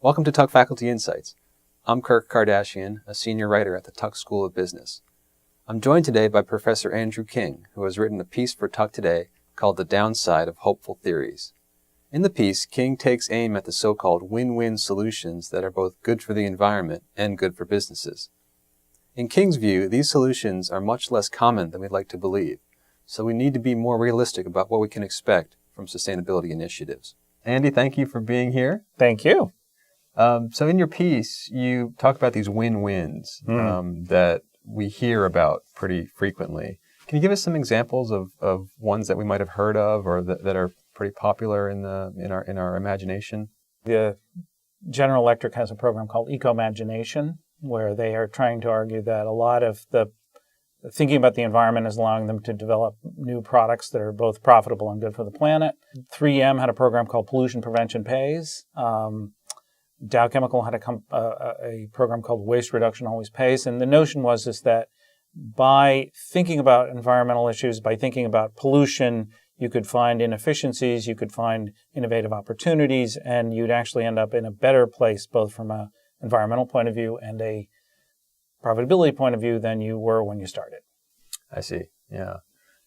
Welcome to Tuck Faculty Insights. I'm Kirk Kardashian, a senior writer at the Tuck School of Business. I'm joined today by Professor Andrew King, who has written a piece for Tuck Today called The Downside of Hopeful Theories. In the piece, King takes aim at the so-called win-win solutions that are both good for the environment and good for businesses. In King's view, these solutions are much less common than we'd like to believe, so we need to be more realistic about what we can expect from sustainability initiatives. Andy, thank you for being here. Thank you. So in your piece, you talk about these win-wins that we hear about pretty frequently. Can you give us some examples of ones that we might have heard of or that are pretty popular in our imagination? The General Electric has a program called Ecomagination, where they are trying to argue that a lot of the thinking about the environment is allowing them to develop new products that are both profitable and good for the planet. 3M had a program called Pollution Prevention Pays. Dow Chemical had a program called Waste Reduction Always Pays. And the notion was that by thinking about environmental issues, by thinking about pollution, you could find inefficiencies, you could find innovative opportunities, and you'd actually end up in a better place, both from an environmental point of view and a profitability point of view than you were when you started. I see, yeah.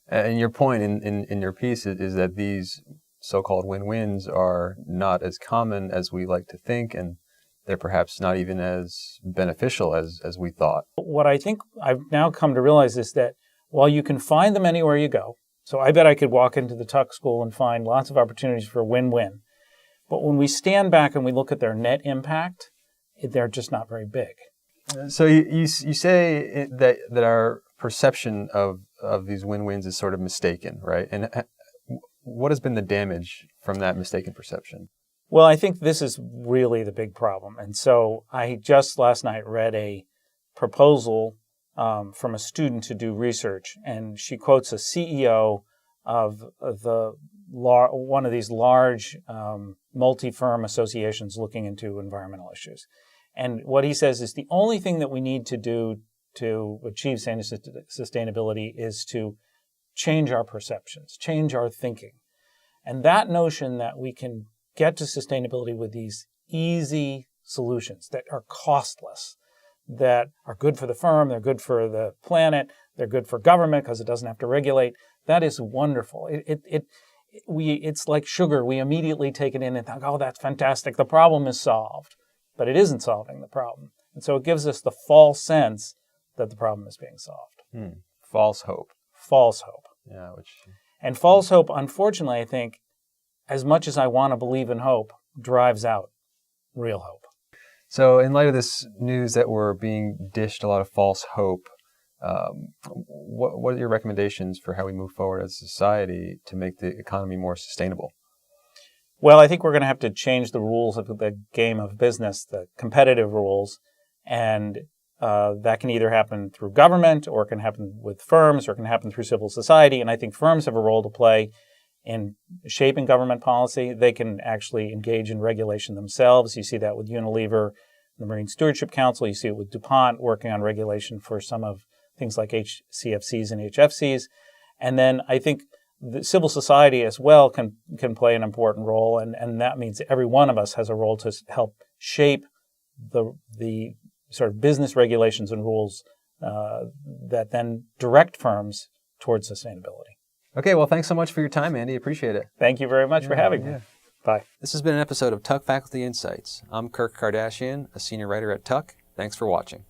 And your point in your piece is that these so-called win-wins are not as common as we like to think, and they're perhaps not even as beneficial as we thought. What I think I've now come to realize is that while you can find them anywhere you go, so I bet I could walk into the Tuck School and find lots of opportunities for win-win, but when we stand back and we look at their net impact, they're just not very big. So you say that our perception of these win-wins is sort of mistaken, right? And what has been the damage from that mistaken perception? Well, I think this is really the big problem. And so I just last night read a proposal from a student to do research, and she quotes a CEO of one of these large multi-firm associations looking into environmental issues. And what he says is the only thing that we need to do to achieve sustainability is to change our perceptions, change our thinking. And that notion that we can get to sustainability with these easy solutions that are costless, that are good for the firm, they're good for the planet, they're good for government because it doesn't have to regulate, that is wonderful. It's like sugar. We immediately take it in and think, oh, that's fantastic. The problem is solved. But it isn't solving the problem. And so it gives us the false sense that the problem is being solved. False hope. False hope. Yeah. And false hope, unfortunately, I think, as much as I want to believe in hope, drives out real hope. So in light of this news that we're being dished a lot of false hope, what are your recommendations for how we move forward as a society to make the economy more sustainable? Well, I think we're going to have to change the rules of the game of business, the competitive rules, and that can either happen through government, or it can happen with firms, or it can happen through civil society. And I think firms have a role to play in shaping government policy. They can actually engage in regulation themselves. You see that with Unilever, the Marine Stewardship Council. You see it with DuPont working on regulation for some of things like HCFCs and HFCs. And then I think the civil society as well can play an important role, and that means every one of us has a role to help shape the sort of business regulations and rules that then direct firms towards sustainability. Okay, well, thanks so much for your time, Andy. Appreciate it. Thank you very much for having me. Bye. This has been an episode of Tuck Faculty Insights. I'm Kirk Kardashian, a senior writer at Tuck. Thanks for watching.